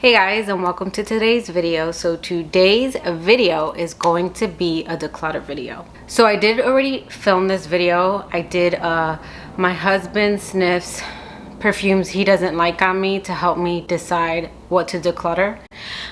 Hey guys, and welcome to today's video. So today's video is going to be a declutter video. So I did already film this video. I did my husband sniffs perfumes he doesn't like on me to help me decide what to declutter.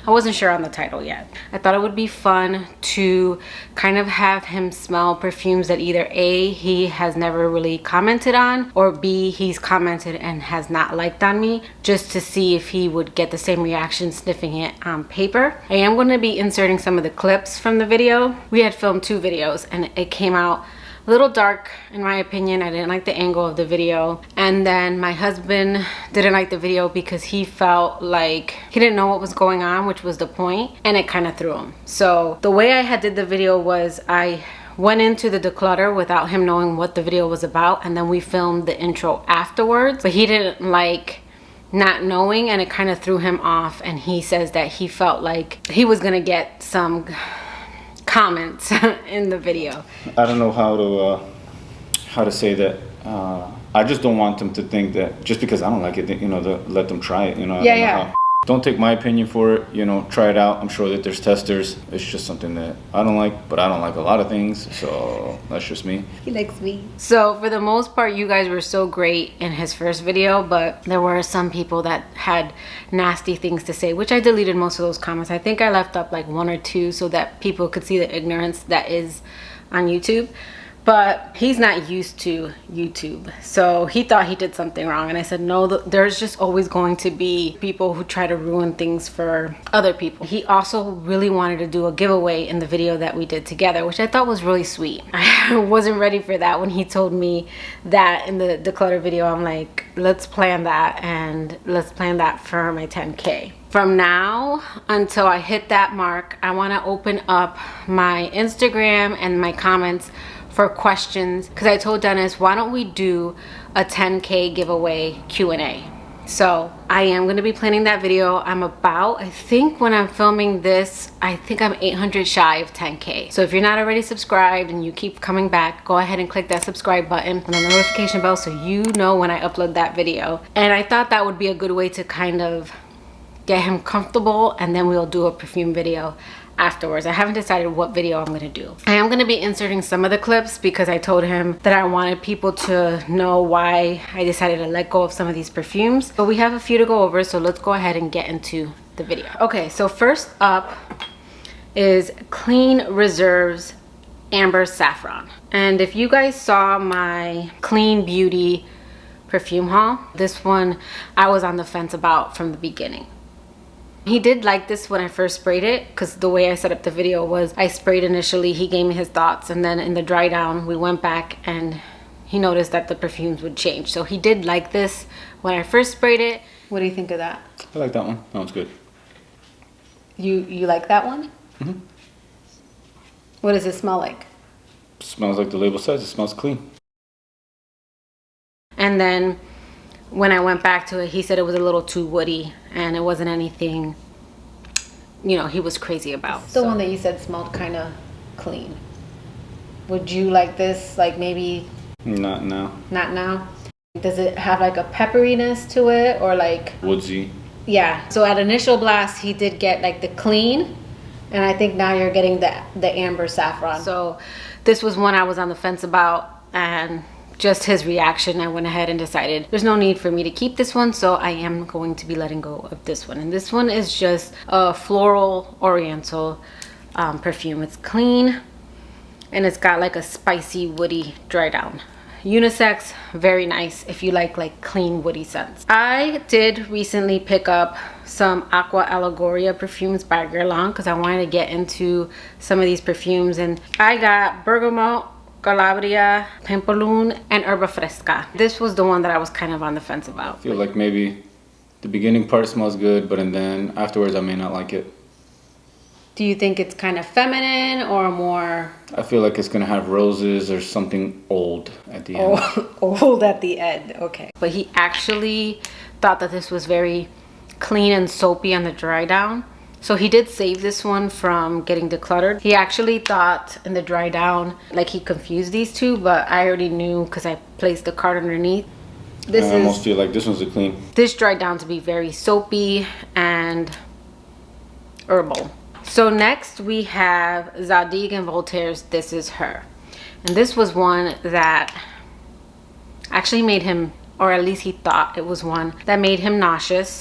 I wasn't sure on the title yet. I thought it would be fun to kind of have him smell perfumes that either A, he has never really commented on, or B, he's commented and has not liked on me, just to see if he would get the same reaction sniffing it on paper. I am going to be inserting some of the clips from the video. We had filmed 2 videos and it came out a little dark in my opinion. I didn't like the angle of the video, and then my husband didn't like the video because he felt like he didn't know what was going on, which was the point, and it kind of threw him. So the way I had did the video was I went into the declutter without him knowing what the video was about, and then we filmed the intro afterwards, but he didn't like not knowing, and it kind of threw him off, and he says that he felt like he was gonna get some comments in the video. I don't know how to say that. I just don't want them to think that just because I don't like it, let them try it. Yeah. Don't take my opinion for it. Try it out. I'm sure that there's testers. It's just something that I don't like, but I don't like a lot of things, so that's just me. He likes me. So for the most part, you guys were so great in his first video, but there were some people that had nasty things to say, which I deleted most of those comments. I think I left up like 1 or 2 so that people could see the ignorance that is on YouTube. But he's not used to YouTube, so he thought he did something wrong, and I said no, there's just always going to be people who try to ruin things for other people. He also really wanted to do a giveaway in the video that we did together, which I thought was really sweet. I wasn't ready for that when he told me that in the declutter video. I'm like, let's plan that, and let's plan that for my 10K. From now until I hit that mark, I want to open up my Instagram and my comments for questions, because I told Dennis, why don't we do a 10K giveaway Q&A. So I am going to be planning that video. I think when I'm filming this, I think I'm 800 shy of 10K. So if you're not already subscribed and you keep coming back, go ahead and click that subscribe button and the notification bell so you know when I upload that video. And I thought that would be a good way to kind of get him comfortable, and then we'll do a perfume video afterwards. I haven't decided what video I'm going to do. I am going to be inserting some of the clips because I told him that I wanted people to know why I decided to let go of some of these perfumes. But we have a few to go over, so let's go ahead and get into the video. Okay, so first up is Clean Reserve's Amber Saffron. And if you guys saw my Clean Beauty perfume haul, this one I was on the fence about from the beginning. He did like this when I first sprayed it, because the way I set up the video was I sprayed initially, he gave me his thoughts, and then in the dry down we went back and he noticed that the perfumes would change. So he did like this when I first sprayed it. What do you think of that? I like that one. That one's good. You like that one? Mm-hmm. What does it smell like? It smells like the label says. It smells clean. And then when I went back to it, he said it was a little too woody and it wasn't anything, he was crazy about. The one that you said smelled kind of clean. Would you like this, like maybe? Not now. Not now? Does it have like a pepperiness to it, or like? Woodsy. Yeah. So at initial blast, he did get like the clean, and I think now you're getting the Amber Saffron. So this was one I was on the fence about, and just his reaction, I went ahead and decided there's no need for me to keep this one, so I am going to be letting go of this one. And this one is just a floral oriental perfume. It's clean and it's got like a spicy woody dry down. Unisex, very nice if you like clean woody scents. I did recently pick up some Aqua Allegoria perfumes by Guerlain because I wanted to get into some of these perfumes, and I got Bergamot, Calabria, Pampelune, and Herba Fresca. This was the one that I was kind of on the fence about. I feel like maybe the beginning part smells good, but then afterwards I may not like it. Do you think it's kind of feminine or more? I feel like it's gonna have roses or something old at the end. Old at the end, okay. But he actually thought that this was very clean and soapy on the dry down. So he did save this one from getting decluttered. He actually thought in the dry down, like he confused these two, but I already knew because I placed the card underneath. I almost feel like this one's a clean. This dried down to be very soapy and herbal. So next we have Zadig and Voltaire's This Is Her. And this was one that actually made him, or at least he thought it was one that made him nauseous.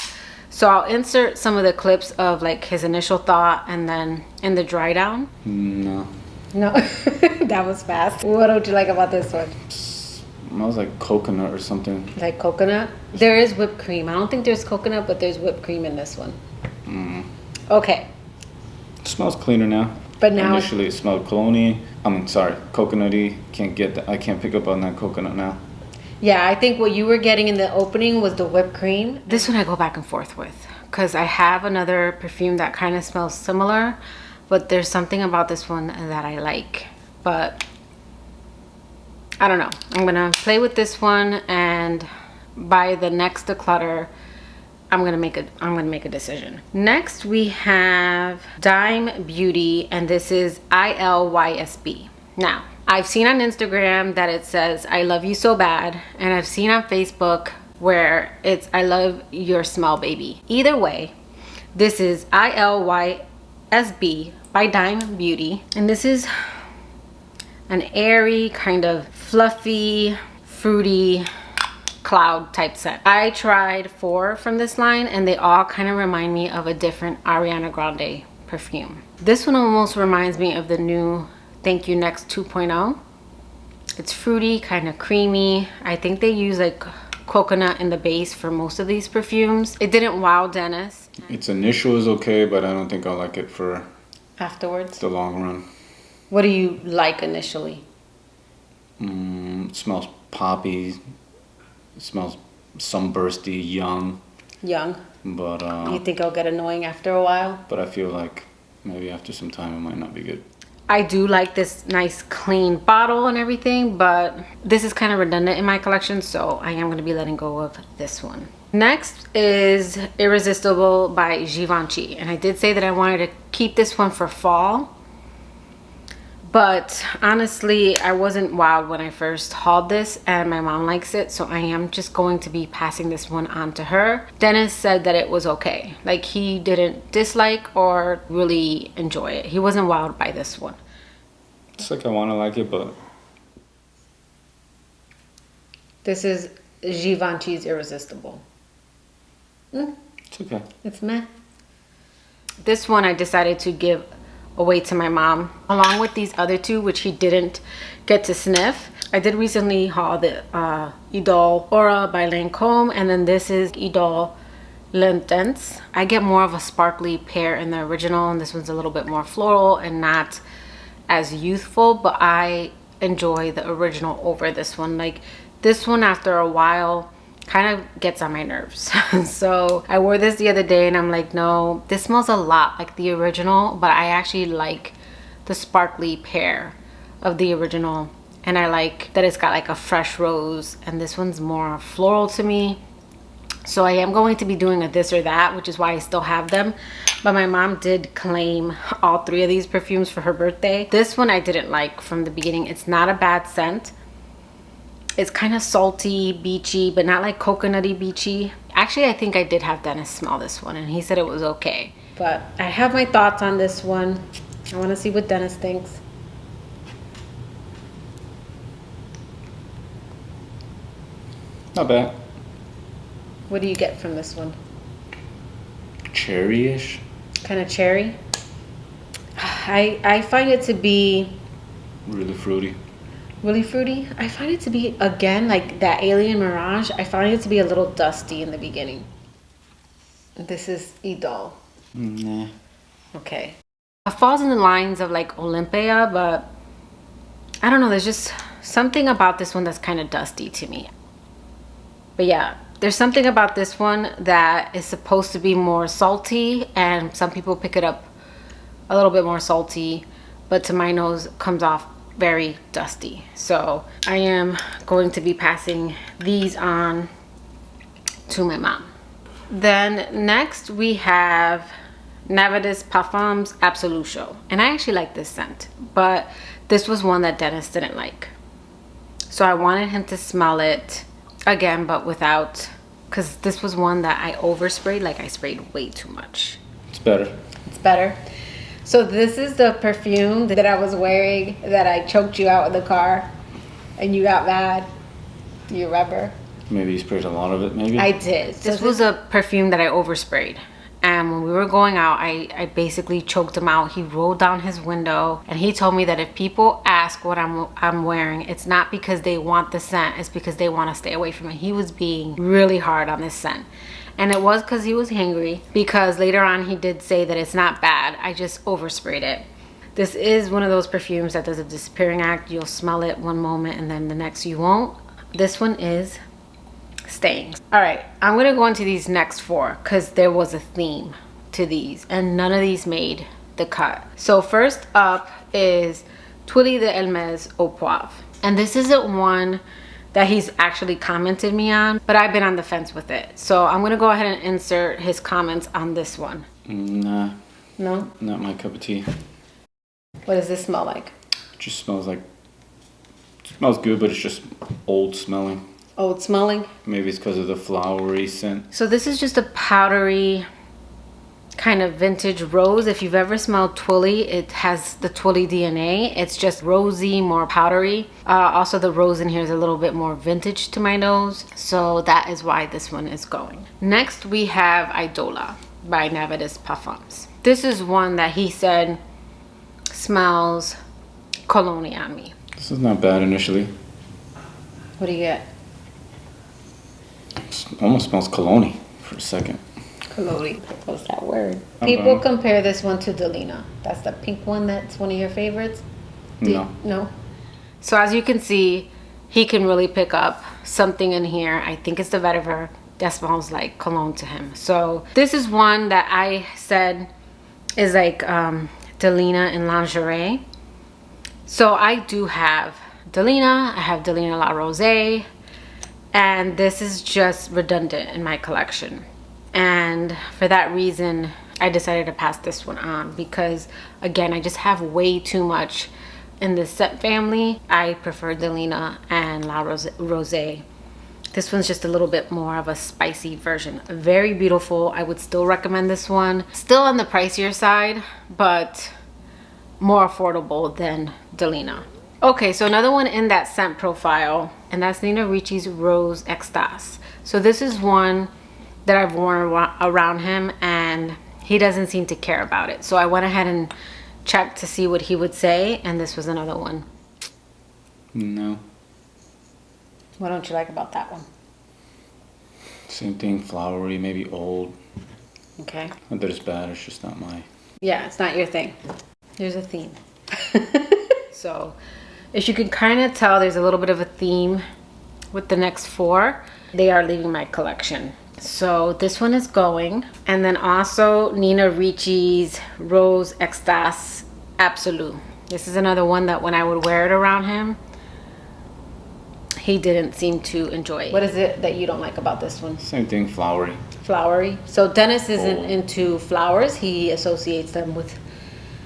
So I'll insert some of the clips of like his initial thought and then in the dry down. No. No, that was fast. What don't you like about this one? Smells like coconut or something. Like coconut? There is whipped cream. I don't think there's coconut, but there's whipped cream in this one. Okay. It smells cleaner now. But now initially it smelled cologne-y. Coconutty. I can't pick up on that coconut now. Yeah, I think what you were getting in the opening was the whipped cream. This one I go back and forth with because I have another perfume that kind of smells similar, but there's something about this one that I like. But I don't know. I'm gonna play with this one, and by the next declutter, I'm gonna make a decision. Next we have Dime Beauty, and this is ILYSB. Now, I've seen on Instagram that it says I love you so bad, and I've seen on Facebook where it's I love your smell, baby. Either way, this is ILYSB by Dime Beauty, and this is an airy, kind of fluffy, fruity cloud type scent. I tried 4 from this line and they all kind of remind me of a different Ariana Grande perfume. This one almost reminds me of the new Thank You Next 2.0. It's fruity, kind of creamy. I think they use like coconut in the base for most of these perfumes. It didn't wow Dennis. Its initial is okay, but I don't think I'll like it for afterwards. The long run. What do you like initially? It smells poppy. It smells sunbursty, young. Young. But you think it'll get annoying after a while? But I feel like maybe after some time it might not be good. I do like this nice clean bottle and everything, but this is kind of redundant in my collection, so I am going to be letting go of this one. Next is Irresistible by Givenchy, and I did say that I wanted to keep this one for fall, but honestly I wasn't wowed when I first hauled this, and my mom likes it, so I am just going to be passing this one on to her. Dennis said that it was okay, like he didn't dislike or really enjoy it. He wasn't wowed by this one. It's like I want to like it, but this is Givenchy's Irresistible. It's okay. It's meh. This one I decided to give away to my mom, along with these other two, which he didn't get to sniff. I did recently haul the Idole Aura by Lancome, and then this is Idole L'Intense. I get more of a sparkly pear in the original, and this one's a little bit more floral and not as youthful, but I enjoy the original over this one. Like this one after a while kind of gets on my nerves. So I wore this the other day and I'm like, no, this smells a lot like the original, but I actually like the sparkly pear of the original, and I like that it's got like a fresh rose, and this one's more floral to me. So I am going to be doing a this or that, which is why I still have them. But my mom did claim all 3 of these perfumes for her birthday. This one I didn't like from the beginning. It's not a bad scent. It's kind of salty, beachy, but not like coconutty beachy. Actually, I think I did have Dennis smell this one, and he said it was okay. But I have my thoughts on this one. I want to see what Dennis thinks. Not bad. What do you get from this one? Cherry-ish. Kind of cherry. I find it to be really fruity. Really fruity. I find it to be, again, like that Alien Mirage, I find it to be a little dusty in the beginning. This is Idole. Nah. Okay. It falls in the lines of like Olympia, but I don't know, there's just something about this one that's kind of dusty to me. But yeah, there's something about this one that is supposed to be more salty, and some people pick it up a little bit more salty, but to my nose comes off very dusty. So I am going to be passing these on to my mom. Then next we have Navidus Parfums Absolution, and I actually like this scent, but this was one that Dennis didn't like, so I wanted him to smell it. again, but without, because this was one that I oversprayed. Like I sprayed way too much. It's better. It's better. So this is the perfume that I was wearing that I choked you out in the car and you got mad. You remember? Maybe you sprayed a lot of it, maybe? I did. This was a perfume that I oversprayed. And when we were going out, I basically choked him out. He rolled down his window and he told me that if people ask what I'm wearing, it's not because they want the scent, it's because they want to stay away from it. He was being really hard on this scent. And it was because he was hangry, because later on he did say that it's not bad. I just oversprayed it. This is one of those perfumes that does a disappearing act. You'll smell it one moment and then the next you won't. This one is staying. All right, I'm gonna go into these next four because there was a theme to these and none of these made the cut. So first up is Tuile de Hermes Eau Poivre. And this isn't one that he's actually commented me on, but I've been on the fence with it. So I'm gonna go ahead and insert his comments on this one. Nah. No? Not my cup of tea. What does this smell like? It just smells like, it smells good, but it's just old smelling. Old smelling? Maybe it's because of the flowery scent. So this is just a powdery kind of vintage rose. If you've ever smelled Tuile, it has the Tuile DNA. It's just rosy, more powdery. Also the rose in here is a little bit more vintage to my nose. So that is why this one is going. Next we have Idola by Navidus Parfums. This is one that he said smells cologne on me. This is not bad initially. What do you get? It almost smells cologne for a second. Cologne. What's that word? People compare this one to Delina. That's the pink one that's one of your favorites? No. No? So as you can see, he can really pick up something in here. I think it's the vetiver that smells like cologne to him. So this is one that I said is like Delina in lingerie. So I do have Delina. I have Delina La Rosée. And this is just redundant in my collection. And for that reason, I decided to pass this one on because, again, I just have way too much in this scent family. I prefer Delina and La Rosée. This one's just a little bit more of a spicy version. Very beautiful. I would still recommend this one. Still on the pricier side, but more affordable than Delina. Okay, so another one in that scent profile, and that's Nina Ricci's Rose Extase. So this is one that I've worn around him and he doesn't seem to care about it. So I went ahead and checked to see what he would say, and this was another one. No. What don't you like about that one? Same thing, flowery, maybe old. Okay. Not that it's bad, it's just not my... Yeah, it's not your thing. There's a theme. So, as you can kind of tell, there's a little bit of a theme with the next four. They are leaving my collection. So this one is going. And then also Nina Ricci's Rose Extase Absolute. This is another one that when I would wear it around him, he didn't seem to enjoy it. What is it that you don't like about this one? Same thing, flowery. Flowery. So Dennis isn't into flowers. He associates them with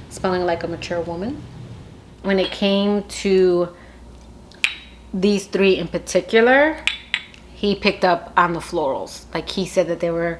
smelling like a mature woman. When it came to these three in particular, he picked up on the florals. Like he said that they were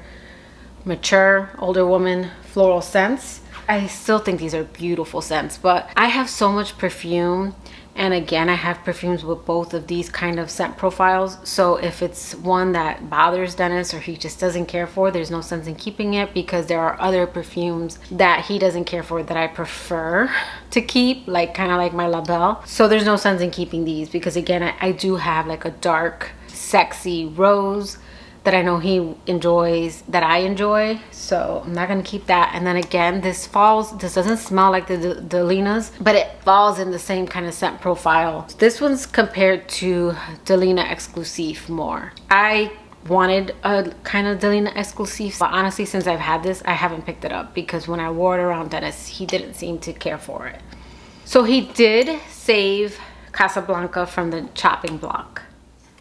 mature, older woman floral scents. I still think these are beautiful scents, but I have so much perfume. And again, I have perfumes with both of these kind of scent profiles. So if it's one that bothers Dennis or he just doesn't care for, there's no sense in keeping it, because there are other perfumes that he doesn't care for that I prefer to keep, like kind of like my La Belle. So there's no sense in keeping these because again, I do have like a dark, sexy rose that I know he enjoys, that I enjoy, so I'm not gonna keep that. And then again, this doesn't smell like the Delina's, but it falls in the same kind of scent profile. This one's compared to Delina Exclusive more. I wanted a kind of Delina Exclusive, but honestly, since I've had this, I haven't picked it up because when I wore it around Dennis, he didn't seem to care for it. So he did save Casablanca from the chopping block.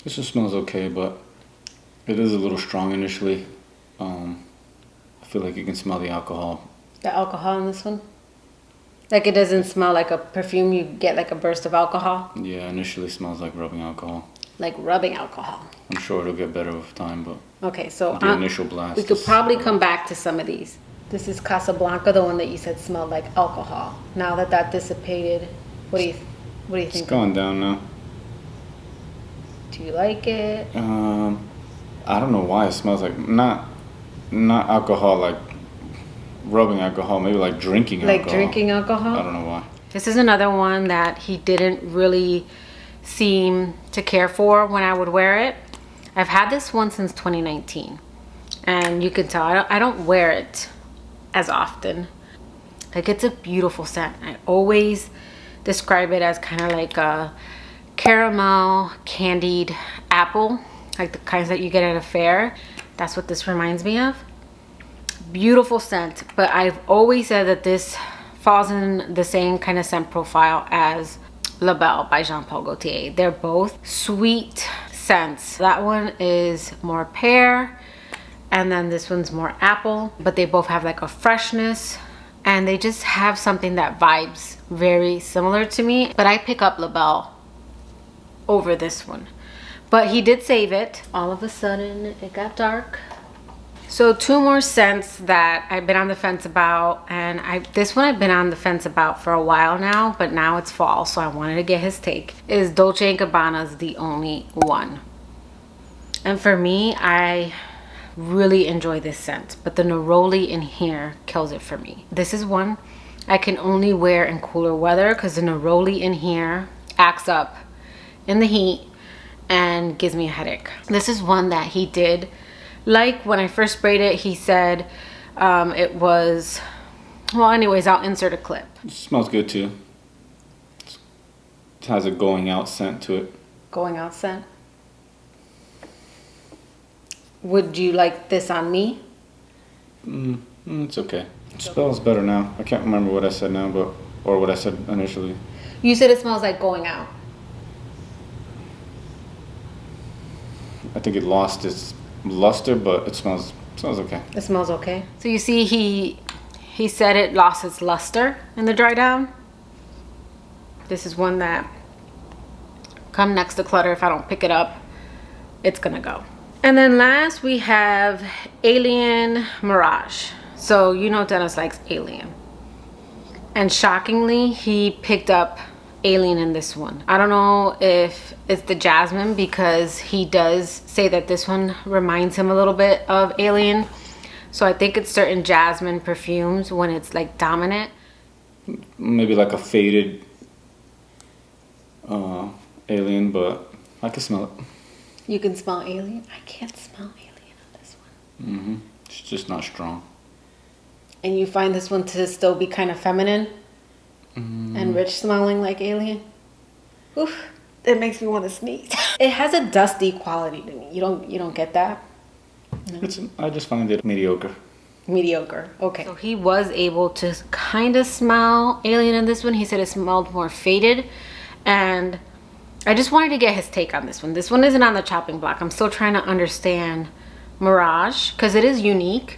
This just smells okay, but it is a little strong initially. I feel like you can smell the alcohol. The alcohol in this one? Like it doesn't smell like a perfume, you get like a burst of alcohol? Yeah, initially smells like rubbing alcohol. like rubbing alcohol. I'm sure it'll get better with time, but Okay, so the initial blast. we could probably come back to some of these. This is Casablanca, the one that you said smelled like alcohol. Now that that dissipated, what do you think? It's going down now. Do you like it? I don't know why it smells like not alcohol, like rubbing alcohol, maybe like drinking alcohol. Like drinking alcohol? I don't know why. This is another one that he didn't really seem to care for when I would wear it. I've had this one since 2019, and you can tell I don't wear it as often. Like, it's a beautiful scent. I always describe it as kind of like a caramel candied apple, like the kinds that you get at a fair. That's what this reminds me of. Beautiful scent, but I've always said that this falls in the same kind of scent profile as La Belle by Jean Paul Gaultier. They're both sweet scents. That one is more pear, and then this one's more apple, but they both have like a freshness, and they just have something that vibes very similar to me. But I pick up La Belle over this one, but he did save it. All of a sudden it got dark. So two more scents that I've been on the fence about, and this one I've been on the fence about for a while now, but now it's fall, so I wanted to get his take, is Dolce & Gabbana's The Only One. And for me, I really enjoy this scent, but the neroli in here kills it for me. This is one I can only wear in cooler weather because the neroli in here acts up in the heat and gives me a headache. This is one that he did like. When I first sprayed it, he said it was, well, anyways, I'll insert a clip. It smells good too. It has a going out scent to it. Going out scent? Would you like this on me? It's okay. It smells better now. I can't remember what I said now, or what I said initially. You said it smells like going out. I think it lost its luster, but it smells okay. It smells okay. So you see, he said it lost its luster in the dry down. This is one that come next to Declutter. If I don't pick it up, it's gonna go. And then last we have Alien Mirage. So you know Dennis likes Alien, and shockingly he picked up Alien in this one. I don't know if it's the jasmine, because he does say that this one reminds him a little bit of Alien. So I think it's certain jasmine perfumes when it's like dominant. Maybe like a faded Alien, but I can smell it. You can smell Alien? I can't smell Alien on this one. It's just not strong. And you find this one to still be kind of feminine and rich smelling like Alien? Oof, it makes me want to sneeze. It has a dusty quality to me. You don't get that? No. I just find it mediocre. Mediocre, okay. So he was able to kind of smell Alien in this one. He said it smelled more faded, and I just wanted to get his take on this one. This one isn't on the chopping block. I'm still trying to understand Mirage because it is unique.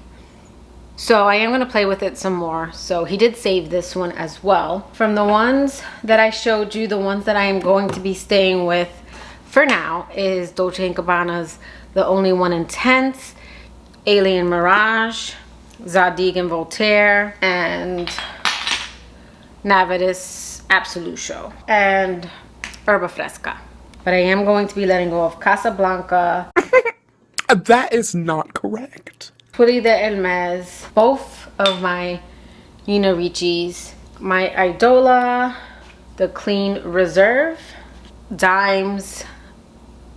So I am going to play with it some more. So he did save this one as well. From the ones that I showed you, the ones that I am going to be staying with for now is Dolce & Gabbana's The Only One Intense, Alien Mirage, Zadig and Voltaire, and Navidus Absoluto, and Herba Fresca. But I am going to be letting go of Casablanca. That is not correct. Pu리 de Hermes, both of my Nina Ricci's, my Idola, the Clean Reserve, Dimes,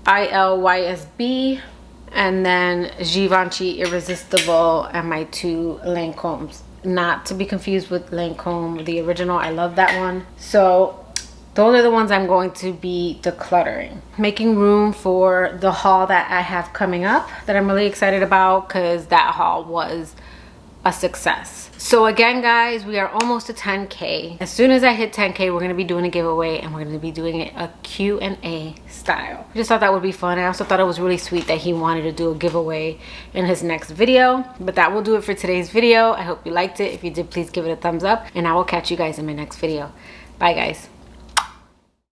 ILYSB, and then Givenchy Irresistible, and my two Lancomes. Not to be confused with Lancome, the original. I love that one. So those are the ones I'm going to be decluttering. Making room for the haul that I have coming up that I'm really excited about, because that haul was a success. So again, guys, we are almost to 10K. As soon as I hit 10K, we're going to be doing a giveaway, and we're going to be doing it a Q&A style. I just thought that would be fun. I also thought it was really sweet that he wanted to do a giveaway in his next video. But that will do it for today's video. I hope you liked it. If you did, please give it a thumbs up, and I will catch you guys in my next video. Bye, guys.